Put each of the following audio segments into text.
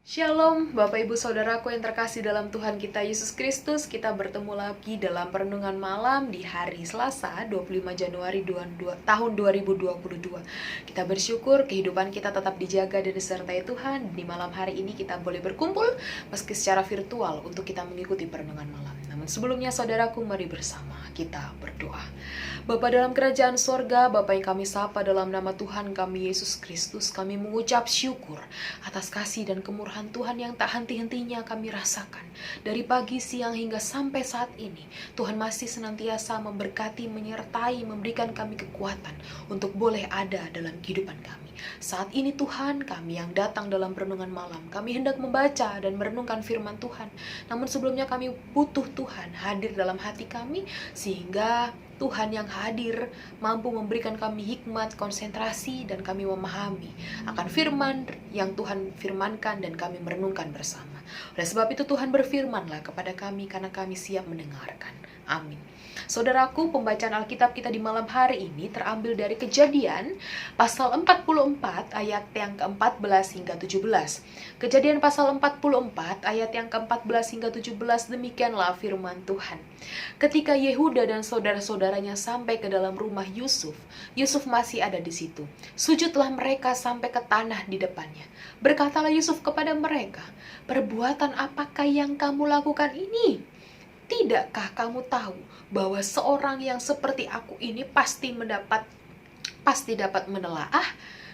Shalom, Bapak Ibu Saudaraku yang terkasih dalam Tuhan kita Yesus Kristus. Kita bertemu lagi dalam perenungan malam di hari Selasa 25 Januari tahun 2022. Kita bersyukur kehidupan kita tetap dijaga dan disertai Tuhan. Di malam hari ini kita boleh berkumpul meski secara virtual untuk kita mengikuti perenungan malam. Namun sebelumnya saudaraku, mari bersama kita berdoa. Bapa dalam kerajaan sorga, Bapa yang kami sapa dalam nama Tuhan kami Yesus Kristus, kami mengucap syukur atas kasih dan kemurahan Tuhan yang tak henti-hentinya kami rasakan. Dari pagi, siang, hingga sampai saat ini, Tuhan masih senantiasa memberkati, menyertai, memberikan kami kekuatan untuk boleh ada dalam kehidupan kami. Saat ini Tuhan, kami yang datang dalam renungan malam, kami hendak membaca dan merenungkan firman Tuhan. Namun sebelumnya kami butuh Tuhan hadir dalam hati kami, sehingga Tuhan yang hadir mampu memberikan kami hikmat, konsentrasi, dan kami memahami akan firman yang Tuhan firmankan dan kami merenungkan bersama. Oleh sebab itu Tuhan berfirmanlah kepada kami karena kami siap mendengarkan. Amin. Saudaraku, pembacaan Alkitab kita di malam hari ini terambil dari Kejadian pasal 44 ayat yang ke-14 hingga 17. Kejadian pasal 44 ayat yang ke-14 hingga 17, demikianlah firman Tuhan. Ketika Yehuda dan saudara-saudaranya sampai ke dalam rumah Yusuf, Yusuf masih ada di situ. Sujudlah mereka sampai ke tanah di depannya. Berkatalah Yusuf kepada mereka, "Perbuatan apakah yang kamu lakukan ini? Tidakkah kamu tahu bahwa seorang yang seperti aku ini pasti dapat menelaah?"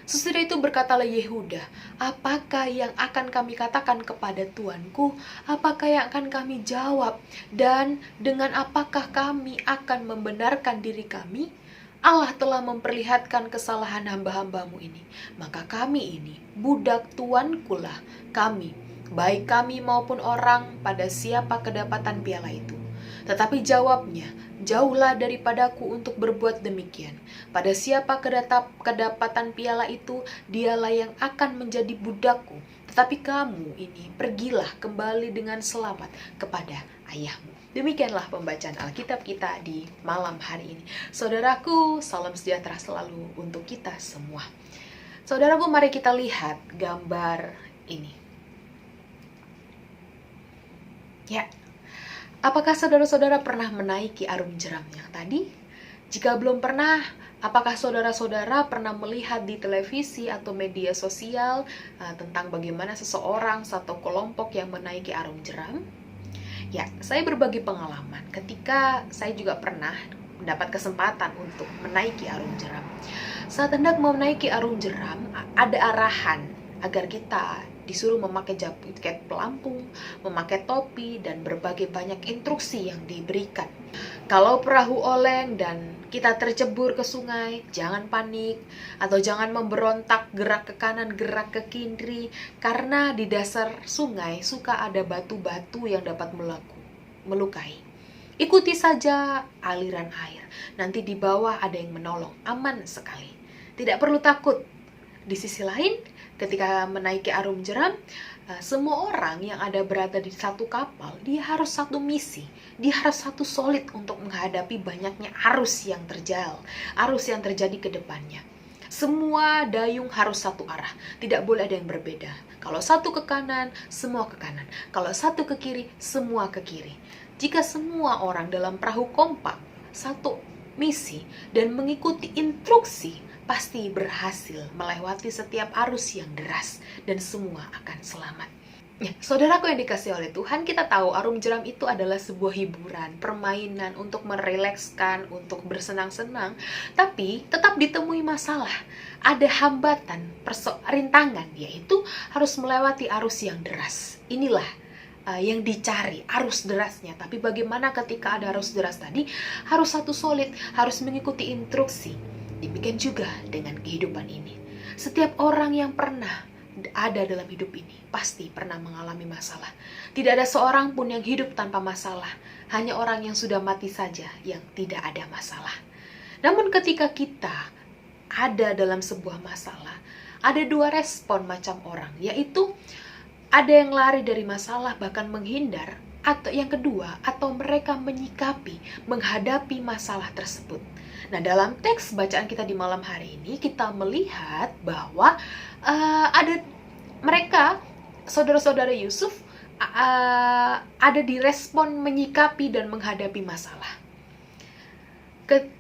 Sesudah itu berkatalah Yehuda, "Apakah yang akan kami katakan kepada tuanku? Apakah yang akan kami jawab? Dan dengan apakah kami akan membenarkan diri kami? Allah telah memperlihatkan kesalahan hamba-hambamu ini. Maka kami ini, budak tuankulah kami, baik kami maupun orang, pada siapa kedapatan piala itu." Tetapi jawabnya, "Jauhlah daripadaku untuk berbuat demikian. Pada siapa kedapatan piala itu, dialah yang akan menjadi budakku. Tetapi kamu ini pergilah kembali dengan selamat kepada ayahmu." Demikianlah pembacaan Alkitab kita di malam hari ini. Saudaraku, salam sejahtera selalu untuk kita semua. Saudaraku, mari kita lihat gambar ini. Ya, apakah saudara-saudara pernah menaiki arum jeram yang tadi? Jika belum pernah, apakah saudara-saudara pernah melihat di televisi atau media sosial tentang bagaimana seseorang atau kelompok yang menaiki arum jeram? Ya, saya berbagi pengalaman ketika saya juga pernah mendapat kesempatan untuk menaiki arum jeram. Saat hendak menaiki arum jeram, ada arahan agar kita disuruh memakai jaket pelampung, memakai topi, dan berbagai banyak instruksi yang diberikan. Kalau perahu oleng dan kita tercebur ke sungai, jangan panik atau jangan memberontak, gerak ke kanan, gerak ke kiri, karena di dasar sungai suka ada batu-batu yang dapat melukai. Ikuti saja aliran air, nanti di bawah ada yang menolong, aman sekali. Tidak perlu takut. Di sisi lain, ketika menaiki arum jeram, semua orang yang ada berada di satu kapal, dia harus satu misi, dia harus satu solid untuk menghadapi banyaknya arus yang terjadi ke depannya. Semua dayung harus satu arah, tidak boleh ada yang berbeda. Kalau satu ke kanan, semua ke kanan. Kalau satu ke kiri, semua ke kiri. Jika semua orang dalam perahu kompak, satu misi, dan mengikuti instruksi, pasti berhasil melewati setiap arus yang deras dan semua akan selamat. Ya, saudaraku yang dikasihi oleh Tuhan, kita tahu arum jeram itu adalah sebuah hiburan, permainan untuk merelekskan, untuk bersenang-senang, tapi tetap ditemui masalah. Ada hambatan, rintangan, yaitu harus melewati arus yang deras. Inilah yang dicari, arus derasnya. Tapi bagaimana ketika ada arus deras tadi? Harus satu solid, harus mengikuti instruksi. Demikian juga dengan kehidupan ini. Setiap orang yang pernah ada dalam hidup ini pasti pernah mengalami masalah. Tidak ada seorang pun yang hidup tanpa masalah. Hanya orang yang sudah mati saja yang tidak ada masalah. Namun ketika kita ada dalam sebuah masalah, ada dua respon macam orang, yaitu ada yang lari dari masalah bahkan menghindar, atau yang kedua, atau mereka menyikapi, menghadapi masalah tersebut. Nah, dalam teks bacaan kita di malam hari ini, kita melihat bahwa ada mereka saudara-saudara Yusuf ada di respon menyikapi dan menghadapi masalah.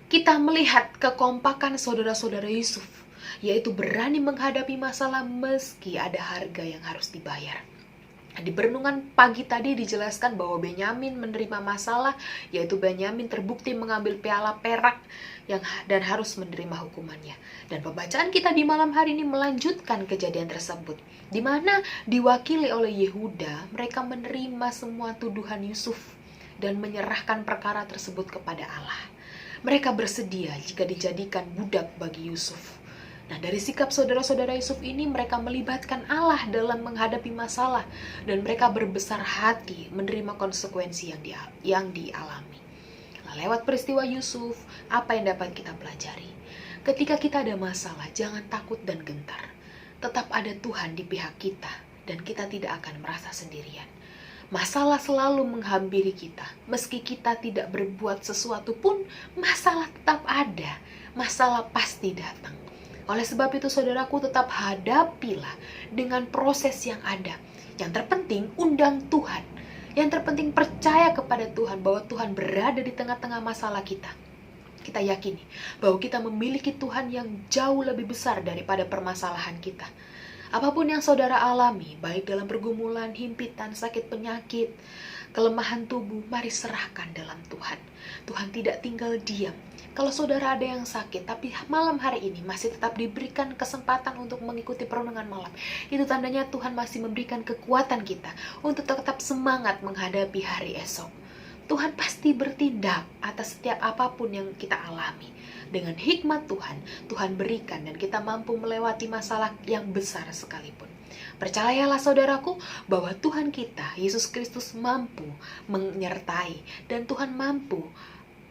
Kita melihat kekompakan saudara-saudara Yusuf, yaitu berani menghadapi masalah meski ada harga yang harus dibayar. Di perenungan pagi tadi dijelaskan bahwa Benyamin menerima masalah, yaitu Benyamin terbukti mengambil piala perak dan harus menerima hukumannya. Dan pembacaan kita di malam hari ini melanjutkan kejadian tersebut, di mana diwakili oleh Yehuda, mereka menerima semua tuduhan Yusuf dan menyerahkan perkara tersebut kepada Allah. Mereka bersedia jika dijadikan budak bagi Yusuf. Nah, dari sikap saudara-saudara Yusuf ini, mereka melibatkan Allah dalam menghadapi masalah, dan mereka berbesar hati menerima konsekuensi yang dialami. Nah, lewat peristiwa Yusuf, apa yang dapat kita pelajari? Ketika kita ada masalah, jangan takut dan gentar. Tetap ada Tuhan di pihak kita, dan kita tidak akan merasa sendirian. Masalah selalu menghampiri kita. Meski kita tidak berbuat sesuatu pun, masalah tetap ada. Masalah pasti datang. Oleh sebab itu, saudaraku, tetap hadapilah dengan proses yang ada. Yang terpenting, undang Tuhan. Yang terpenting, percaya kepada Tuhan bahwa Tuhan berada di tengah-tengah masalah kita. Kita yakini bahwa kita memiliki Tuhan yang jauh lebih besar daripada permasalahan kita. Apapun yang saudara alami, baik dalam pergumulan, himpitan, sakit penyakit, kelemahan tubuh, mari serahkan dalam Tuhan. Tuhan tidak tinggal diam. Kalau saudara ada yang sakit, tapi malam hari ini masih tetap diberikan kesempatan untuk mengikuti perenungan malam, itu tandanya Tuhan masih memberikan kekuatan kita untuk tetap semangat menghadapi hari esok. Tuhan pasti bertindak atas setiap apapun yang kita alami. Dengan hikmat Tuhan, Tuhan berikan dan kita mampu melewati masalah yang besar sekalipun. Percayalah saudaraku bahwa Tuhan kita, Yesus Kristus, mampu menyertai, dan Tuhan mampu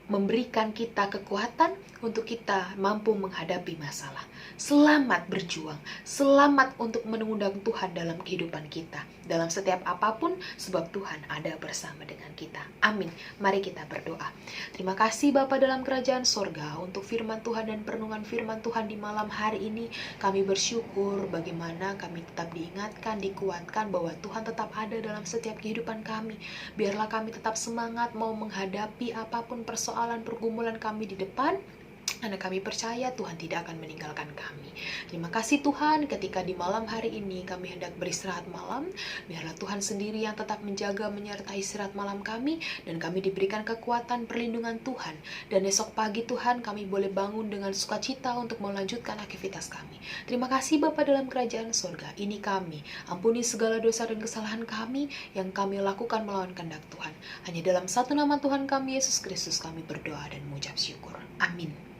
memberikan kita kekuatan untuk kita mampu menghadapi masalah. Selamat berjuang, selamat untuk mengundang Tuhan dalam kehidupan kita, dalam setiap apapun, sebab Tuhan ada bersama dengan kita. Amin. Mari kita berdoa. Terima kasih Bapa dalam kerajaan sorga untuk firman Tuhan dan perenungan firman Tuhan di malam hari ini. Kami bersyukur bagaimana kami tetap diingatkan, dikuatkan bahwa Tuhan tetap ada dalam setiap kehidupan kami. Biarlah kami tetap semangat mau menghadapi apapun persoalan pergumulan kami di depan, karena kami percaya Tuhan tidak akan meninggalkan kami. Terima kasih Tuhan, ketika di malam hari ini kami hendak beristirahat malam, biarlah Tuhan sendiri yang tetap menjaga menyertai istirahat malam kami, dan kami diberikan kekuatan perlindungan Tuhan. Dan esok pagi Tuhan, kami boleh bangun dengan sukacita untuk melanjutkan aktivitas kami. Terima kasih Bapa dalam kerajaan surga. Ini kami, ampuni segala dosa dan kesalahan kami yang kami lakukan melawan kehendak Tuhan. Hanya dalam satu nama Tuhan kami, Yesus Kristus, kami berdoa dan mengucap syukur. Amin.